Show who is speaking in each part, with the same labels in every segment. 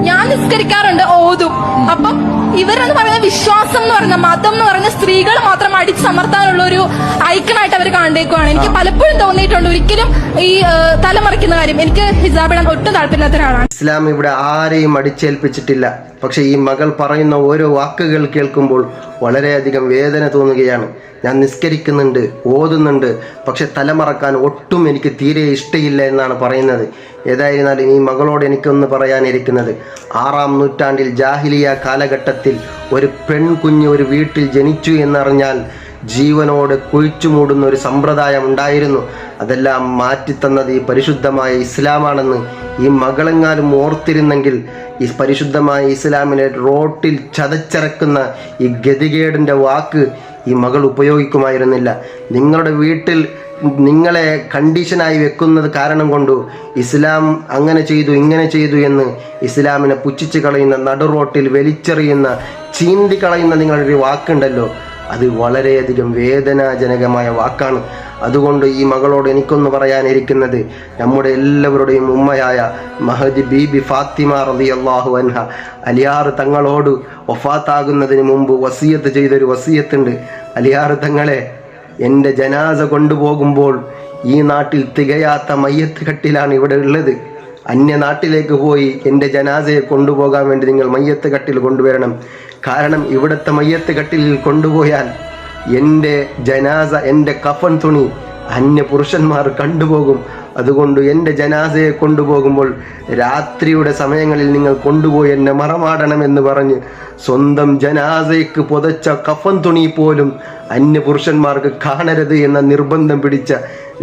Speaker 1: ഞാൻ നിസ്കരിക്കാറുണ്ട്, ഓതും. അപ്പം ഇവരെന്ന് പറയുന്ന വിശ്വാസം എന്ന് പറയുന്ന മതം എന്ന് പറയുന്ന സ്ത്രീകൾ മാത്രം അടിച്ചമർത്താനുള്ള ഒരു ഐക്കണായിട്ട് അവർ കണ്ടേക്കുവാണ്. എനിക്ക് പലപ്പോഴും തോന്നിയിട്ടുണ്ട്, ഒരിക്കലും ഈ തലമറിക്കുന്ന കാര്യം എനിക്ക് ഹിജാബ് ഇടാൻ ഒട്ടും താല്പര്യമില്ലാത്ത ഒരാളാണ്.
Speaker 2: ഇസ്ലാം ഇവിടെ ആരെയും അടിച്ചേൽപ്പിച്ചിട്ടില്ല. പക്ഷെ ഈ മകൾ പറയുന്ന ഓരോ വാക്കുകൾ കേൾക്കുമ്പോൾ വളരെയധികം വേദന തോന്നുകയാണ്. ഞാൻ നിസ്കരിക്കുന്നുണ്ട്, ഓതുന്നുണ്ട്, പക്ഷെ തലമറക്കാൻ ഒട്ടും എനിക്ക് തീരെ ഇഷ്ടമില്ല എന്നാണ് പറയുന്നത്. ഏതായിരുന്നാലും ഈ മകളോട് എനിക്കൊന്ന് പറയാനിരിക്കുന്നത്, 6-ാം നൂറ്റാണ്ടിൽ ജാഹിലിയ കാലഘട്ടത്തിൽ ഒരു പെൺകുഞ്ഞ് ഒരു വീട്ടിൽ ജനിച്ചു എന്നറിഞ്ഞാൽ ജീവനോട് കുഴിച്ചു മൂടുന്ന ഒരു സമ്പ്രദായം ഉണ്ടായിരുന്നു. അതെല്ലാം മാറ്റിത്തന്നത് ഈ പരിശുദ്ധമായ ഇസ്ലാമാണെന്ന് ഈ മകളെങ്ങാനും ഓർത്തിരുന്നെങ്കിൽ ഈ പരിശുദ്ധമായ ഇസ്ലാമിനെ റോട്ടിൽ ചതച്ചിറക്കുന്ന ഈ ഗതികേടിൻ്റെ വാക്ക് ഈ മകൾ ഉപയോഗിക്കുമായിരുന്നില്ല. നിങ്ങളുടെ വീട്ടിൽ നിങ്ങളെ കണ്ടീഷനായി വെക്കുന്നത് കാരണം കൊണ്ടു ഇസ്ലാം അങ്ങനെ ചെയ്തു ഇങ്ങനെ ചെയ്തു എന്ന് ഇസ്ലാമിനെ പുച്ഛിച്ച് കളയുന്ന, നടു റോട്ടിൽ വലിച്ചെറിയുന്ന, ചീന്തി കളയുന്ന നിങ്ങളൊരു വാക്കുണ്ടല്ലോ, അത് വളരെയധികം വേദനാജനകമായ വാക്കാണ്. അതുകൊണ്ട് ഈ മകളോട് എനിക്കൊന്ന് പറയാനിരിക്കുന്നത്, നമ്മുടെ എല്ലാവരുടെയും ഉമ്മയായ മഹദി ബീബി ഫാത്തിമ റളിയല്ലാഹു അൻഹ അലിയാർ തങ്ങളോട് വഫാത്താകുന്നതിന് മുമ്പ് വസിയത്ത് ചെയ്തൊരു വസിയത്തുണ്ട്. അലിയാർ തങ്ങളെ, എൻ്റെ ജനാസ കൊണ്ടുപോകുമ്പോൾ ഈ നാട്ടിൽ തികയാത്ത മയ്യത്ത് കട്ടിലാണ് ഇവിടെ ഉള്ളത്. അന്യനാട്ടിലേക്ക് പോയി എൻ്റെ ജനാസയെ കൊണ്ടുപോകാൻ വേണ്ടി നിങ്ങൾ മയ്യത്ത് കട്ടിൽ കൊണ്ടുവരണം. കാരണം ഇവിടുത്തെ മയ്യത്ത് കട്ടിലിൽ കൊണ്ടുപോയാൽ എൻ്റെ ജനാസ, എൻ്റെ കഫൻ തുണി അന്യ പുരുഷന്മാർ കണ്ടുപോകും. അതുകൊണ്ട് എൻ്റെ ജനാസയെ കൊണ്ടുപോകുമ്പോൾ രാത്രിയുടെ സമയങ്ങളിൽ നിങ്ങൾ കൊണ്ടുപോയി എന്നെ മറമാടണമെന്ന് പറഞ്ഞ് സ്വന്തം ജനാസയ്ക്ക് പുതച്ച കഫൻ തുണി പോലും അന്യ പുരുഷന്മാർക്ക് കാണരുത് എന്ന നിർബന്ധം പിടിച്ച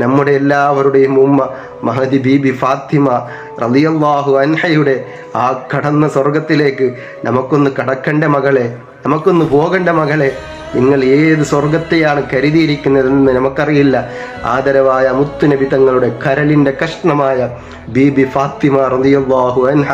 Speaker 2: നമ്മുടെ എല്ലാവരുടെയും ഉമ്മ മഹദി ബീബി ഫാത്തിമ റളിയല്ലാഹു അൻഹയുടെ ആ കടന്ന സ്വർഗത്തിലേക്ക് നമുക്കൊന്ന് കടക്കണ്ട മകളെ, നമുക്കൊന്ന് പോകണ്ട മകളെ. നിങ്ങൾ ഏത് സ്വർഗത്തെയാണ് കരുതിയിരിക്കുന്നതെന്ന് നമുക്കറിയില്ല. ആദരവായ മുത്തുനബി തങ്ങളുടെ കരളിൻ്റെ കഷ്ണമായ ബീബി ഫാത്തിമ റളിയല്ലാഹു അൻഹ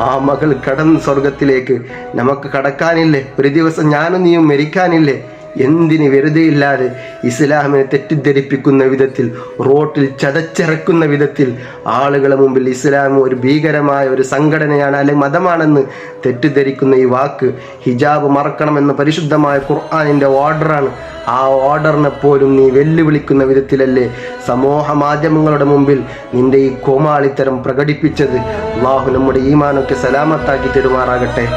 Speaker 2: ആ മകൾ കടന്ന സ്വർഗത്തിലേക്ക് നമുക്ക് കടക്കാനില്ലേ? ഒരു ദിവസം ഞാനും നീയും മരിക്കാനില്ലേ? എന്തിന് വെറുതെ ഇല്ലാതെ ഇസ്ലാമിനെ തെറ്റിദ്ധരിപ്പിക്കുന്ന വിധത്തിൽ, റോട്ടിൽ ചതച്ചിറക്കുന്ന വിധത്തിൽ ആളുകളെ മുമ്പിൽ ഇസ്ലാം ഒരു ഭീകരമായ ഒരു സംഘടനയാണ് അല്ലെങ്കിൽ മതമാണെന്ന് തെറ്റിദ്ധരിക്കുന്ന ഈ വാക്ക്, ഹിജാബ് മറക്കണമെന്ന് പരിശുദ്ധമായ ഖുർആനിൻ്റെ ഓർഡറാണ്. ആ ഓർഡറിനെ പോലും നീ വെല്ലുവിളിക്കുന്ന വിധത്തിലല്ലേ സമൂഹ മാധ്യമങ്ങളുടെ മുമ്പിൽ നിന്റെ ഈ കോമാളിത്തരം പ്രകടിപ്പിച്ചത്. അല്ലാഹു നമ്മുടെ ഈമാനൊക്കെ സലാമത്താക്കി തരുമാറാകട്ടെ.